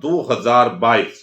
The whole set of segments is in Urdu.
2022।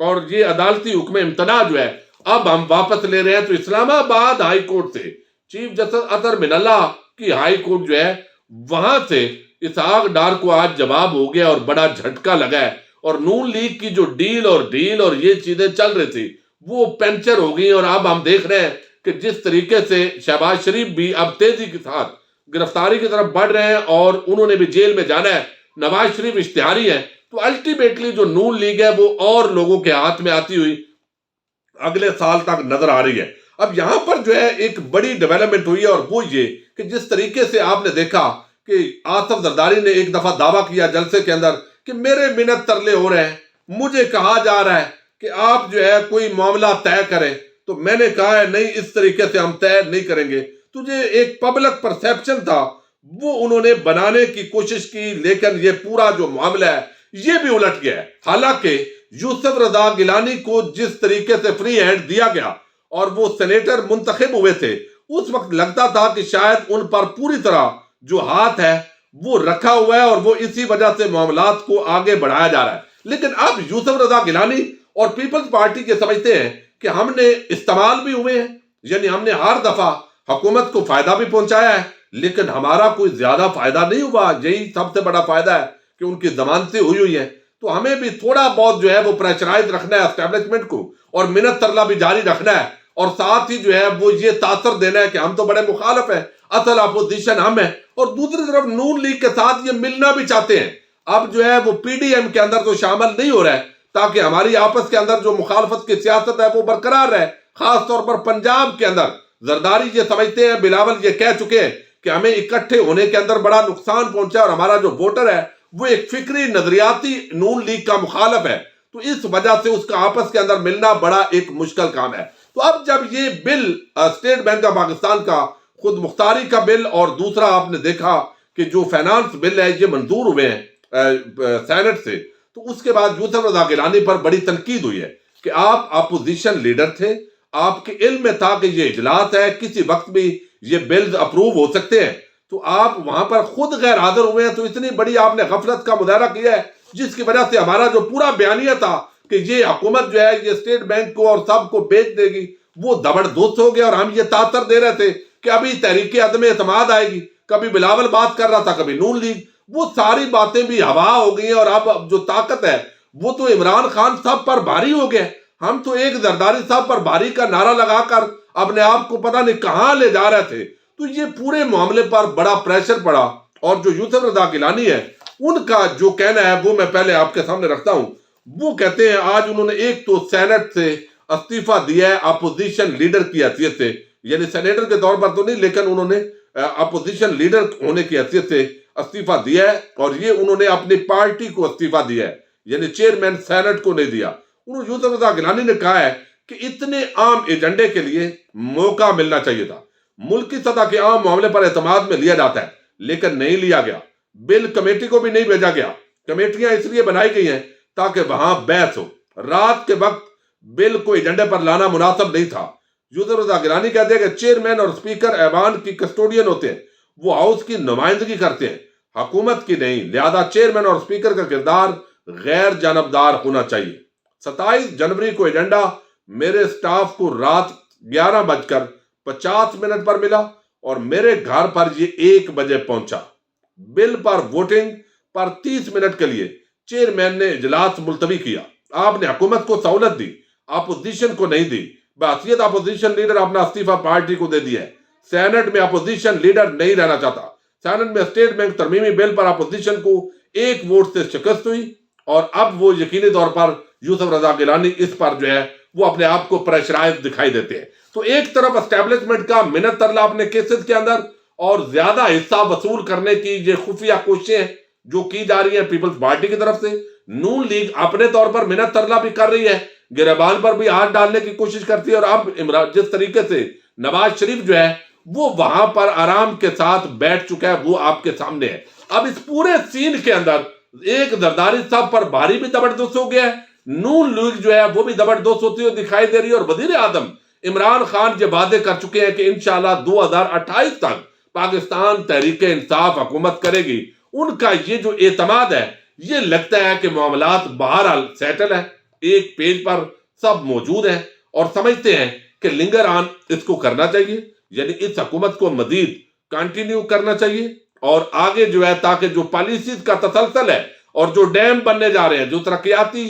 اور یہ عدالتی حکم امتناع جو ہے اب ہم واپس لے رہے ہیں۔ تو اسلام آباد ہائی کورٹ سے چیف جسٹس اطہر من اللہ کی ہائی کورٹ جو ہے وہاں سے اسحاق ڈار کو آج جواب ہو گیا اور بڑا جھٹکا لگا ہے، اور نون لیگ کی جو ڈیل اور یہ چیزیں چل رہی تھی وہ پینچر ہو گئی، اور اب ہم دیکھ رہے ہیں کہ جس طریقے سے شہباز شریف بھی اب تیزی کے ساتھ گرفتاری کی طرف بڑھ رہے ہیں اور انہوں نے بھی جیل میں جانا ہے، نواز شریف اشتہاری ہے، تو الٹیمیٹلی جو نون لیگ ہے وہ اور لوگوں کے ہاتھ میں آتی ہوئی اگلے سال تک نظر آ رہی ہے۔ اب یہاں پر جو ہے ایک بڑی ڈیولپمنٹ ہوئی ہے، اور وہ یہ کہ جس طریقے سے آپ نے دیکھا کہ آصف زرداری نے ایک دفعہ دعویٰ کیا جلسے کے اندر کہ میرے منت ترلے ہو رہے ہیں، مجھے کہا جا رہا ہے کہ آپ جو ہے کوئی معاملہ طے کریں، تو میں نے کہا ہے نہیں، اس طریقے سے ہم طے نہیں کریں گے۔ تجھے ایک پبلک پرسیپشن تھا وہ انہوں نے بنانے کی کوشش کی، لیکن یہ پورا جو معاملہ ہے یہ بھی الٹ گیا ہے۔ حالانکہ یوسف رضا گیلانی کو جس طریقے سے فری ہینڈ دیا گیا اور وہ سینیٹر منتخب ہوئے تھے، اس وقت لگتا تھا کہ شاید ان پر پوری طرح جو ہاتھ ہے وہ رکھا ہوا ہے اور وہ اسی وجہ سے معاملات کو آگے بڑھایا جا رہا ہے۔ لیکن اب یوسف رضا گیلانی اور پیپلز پارٹی کے سمجھتے ہیں کہ ہم نے استعمال بھی ہوئے ہیں، یعنی ہم نے ہر دفعہ حکومت کو فائدہ بھی پہنچایا ہے، لیکن ہمارا کوئی زیادہ فائدہ نہیں ہوا۔ یہی سب سے بڑا فائدہ ہے کہ ان کی ضمانتیں ہوئی ہیں، تو ہمیں بھی تھوڑا بہت جو ہے وہ پریشرائز رکھنا ہے اسٹیبلشمنٹ کو، اور منت ترلا بھی جاری رکھنا ہے، اور ساتھ ہی جو ہے وہ یہ تاثر دینا ہے کہ ہم تو بڑے مخالف ہیں، اصل اپوزیشن ہم ہیں، اور دوسری طرف نون لیگ کے ساتھ یہ ملنا بھی چاہتے ہیں۔ اب جو ہے وہ پی ڈی ایم کے اندر تو شامل نہیں ہو رہا ہے تاکہ ہماری آپس کے اندر جو مخالفت کی سیاست ہے وہ برقرار رہے، خاص طور پر پنجاب کے اندر زرداری یہ سمجھتے ہیں، بلاول یہ کہہ چکے ہیں کہ ہمیں اکٹھے ہونے کے اندر بڑا نقصان پہنچا، اور ہمارا جو ووٹر ہے وہ ایک فکری نظریاتی نون لیگ کا مخالف ہے، تو اس وجہ سے اس کا آپس کے اندر ملنا بڑا ایک مشکل کام ہے۔ تو اب جب یہ بل اسٹیٹ بینک آف پاکستان کا خود مختاری کا بل، اور دوسرا آپ نے دیکھا کہ جو فائنانس بل ہے یہ منظور ہوئے ہیں سینٹ سے، تو اس کے بعد یوسف رضا گیلانی پر بڑی تنقید ہوئی ہے کہ آپ اپوزیشن لیڈر تھے، آپ کے علم میں تھا کہ یہ اجلاس ہے، کسی وقت بھی یہ بلز اپروو ہو سکتے ہیں، تو آپ وہاں پر خود غیر حاضر ہوئے ہیں، تو اتنی بڑی آپ نے غفلت کا مظاہرہ کیا ہے، جس کی وجہ سے ہمارا جو پورا بیانیہ تھا کہ یہ حکومت جو ہے یہ اسٹیٹ بینک کو اور سب کو بیچ دے گی، وہ زبردست ہو گیا، اور ہم یہ تاثر دے رہے تھے کہ ابھی تحریک عدم اعتماد آئے گی، کبھی بلاول بات کر رہا تھا، کبھی نون لیگ، وہ ساری باتیں بھی ہوا ہو گئی ہیں، اور اب جو طاقت ہے وہ تو عمران خان صاحب پر بھاری ہو گیا۔ ہم تو ایک زرداری صاحب پر بھاری کا نعرہ لگا کر اپنے آپ کو پتہ نہیں کہاں لے جا رہے تھے، تو یہ پورے معاملے پر بڑا پریشر پڑا، اور جو یوسف رضا گیلانی ہے ان کا جو کہنا ہے وہ میں پہلے آپ کے سامنے رکھتا ہوں۔ وہ کہتے ہیں آج انہوں نے ایک تو سینٹ سے استعفیٰ دیا ہے اپوزیشن لیڈر کی حیثیت سے، یعنی سینیٹر کے طور پر تو نہیں، لیکن انہوں نے اپوزیشن لیڈر ہونے کی حیثیت سے استعفیٰ دیا ہے، اور یہ انہوں نے اپنی پارٹی کو استعفیٰ دیا ہے، یعنی چیئرمین سینٹ کو نہیں دیا۔ یوسف رضا گیلانی نے کہا ہے کہ اتنے عام ایجنڈے کے لیے موقع ملنا چاہیے تھا، ملکی سطح کے عام معاملے پر اعتماد میں لیا جاتا ہے، لیکن نہیں لیا گیا، بل کمیٹی کو بھی نہیں بھیجا گیا، کمیٹیاں اس لیے بنائی گئی ہیں تاکہ وہاں بحث ہو، رات کے وقت بل کو ایجنڈے پر لانا مناسب نہیں تھا۔ یوسف رضا گیلانی کہتے ہیں کہ چیئرمین اور سپیکر ایوان کی کسٹوڈین ہوتے ہیں، وہ ہاؤس کی نمائندگی کرتے ہیں، حکومت کی نہیں، لہذا چیئرمین اور سپیکر کا کردار غیر جانبدار ہونا چاہیے۔ 27 جنوری کو ایجنڈا میرے سٹاف کو رات 11:50 پر ملا، اور میرے گھر پر یہ 1 بجے پہنچا۔ بل پر ووٹنگ پر 30 منٹ کے لیے چیئرمین نے اجلاس ملتوی کیا۔ آپ نے حکومت کو سہولت دی، اپوزیشن کو نہیں دی، بحیثیت اپوزیشن لیڈر اپنا استعفیٰ پارٹی کو دے دیا ہے۔ سینٹ میں اپوزیشن لیڈر نہیں رہنا چاہتا۔ سینٹ میں اسٹیٹ بینک ترمیمی بل پر اپوزیشن کو 1 ووٹ سے شکست ہوئی، اور اب وہ یقینی طور پر یوسف رضا گیلانی اس پر جو ہے وہ اپنے آپ کو پریشرائز دکھائی دیتے ہیں۔ تو ایک طرف اسٹیبلشمنٹ کا منت ترلا اپنے کیسز کے اندر، اور زیادہ حصہ وصول کرنے کی یہ خفیہ کوششیں جو کی جا رہی ہیں پیپلز پارٹی کی طرف سے، نون لیگ اپنے طور پر منت ترلا بھی کر رہی ہے، گریبان پر بھی ہاتھ ڈالنے کی کوشش کرتی ہے، اور اب جس طریقے سے نواز شریف جو ہے وہ وہاں پر آرام کے ساتھ بیٹھ چکا ہے، وہ آپ کے سامنے ہے۔ اب اس پورے سین کے اندر ایک زرداری صاحب پر بھاری بھی زبردست ہو گیا ہے، نون لیگ جو ہے وہ بھی زبردست ہوتی ہوئی دکھائی دے رہی ہے، اور وزیر اعظم عمران خان یہ وعدے کر چکے ہیں کہ انشاءاللہ 2028 تک پاکستان تحریک انصاف حکومت کرے گی۔ ان کا یہ جو اعتماد ہے، یہ لگتا ہے کہ معاملات بہرحال سیٹل ہے۔ ایک پیج پر سب موجود ہیں اور سمجھتے ہیں کہ لنگر آن اس کو کرنا چاہیے، یعنی اس حکومت کو مزید کنٹینیو کرنا چاہیے اور آگے جو ہے تاکہ جو پالیسیز کا تسلسل ہے اور جو ڈیم بننے جا رہے ہیں، جو ترقیاتی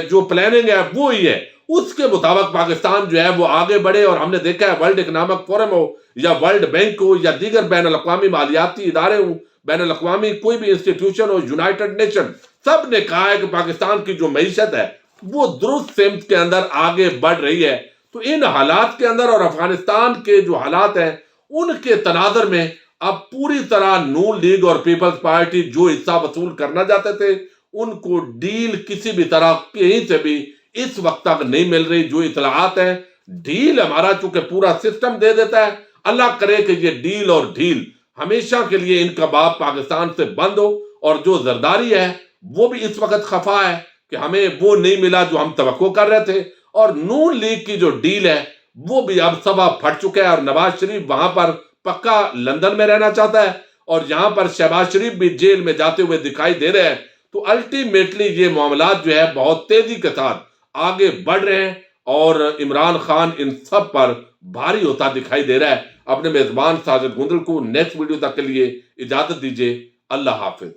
جو پلاننگ ہے وہ ہی ہے، اس کے مطابق پاکستان جو ہے وہ آگے بڑھے۔ اور ہم نے دیکھا ہے ورلڈ اکنامک فورم ہو یا ورلڈ بینک ہو یا دیگر بین الاقوامی مالیاتی ادارے ہوں، بین الاقوامی کوئی بھی انسٹیٹیوشن ہو، یونائٹڈ نیشن، سب نے کہا ہے کہ پاکستان کی جو معیشت ہے وہ درست سمت کے اندر آگے بڑھ رہی ہے۔ تو ان حالات کے اندر اور افغانستان کے جو حالات ہیں ان کے تناظر میں اب پوری طرح نون لیگ اور پیپلز پارٹی جو حصہ وصول کرنا چاہتے تھے ان کو ڈیل کسی بھی طرح کہیں سے بھی اس وقت تک نہیں مل رہی۔ جو اطلاعات ہیں، ڈیل ہمارا چونکہ پورا سسٹم دے دیتا ہے، اللہ کرے کہ یہ ڈیل اور ڈھیل ہمیشہ کے لیے ان کا باب پاکستان سے بند ہو، اور جو زرداری ہے وہ بھی اس وقت خفا ہے کہ ہمیں وہ نہیں ملا جو ہم توقع کر رہے تھے، اور نون لیگ کی جو ڈیل ہے وہ بھی اب سبا پھٹ چکا ہے، اور نواز شریف وہاں پر پکا لندن میں رہنا چاہتا ہے اور یہاں پر شہباز شریف بھی جیل میں جاتے ہوئے دکھائی دے رہے ہیں۔ تو الٹیمیٹلی یہ معاملات جو ہے بہت تیزی کے ساتھ آگے بڑھ رہے ہیں اور عمران خان ان سب پر بھاری ہوتا دکھائی دے رہا ہے۔ اپنے میزبان ساجد گندل کو نیکسٹ ویڈیو تک کے لیے اجازت دیجیے۔ اللہ حافظ۔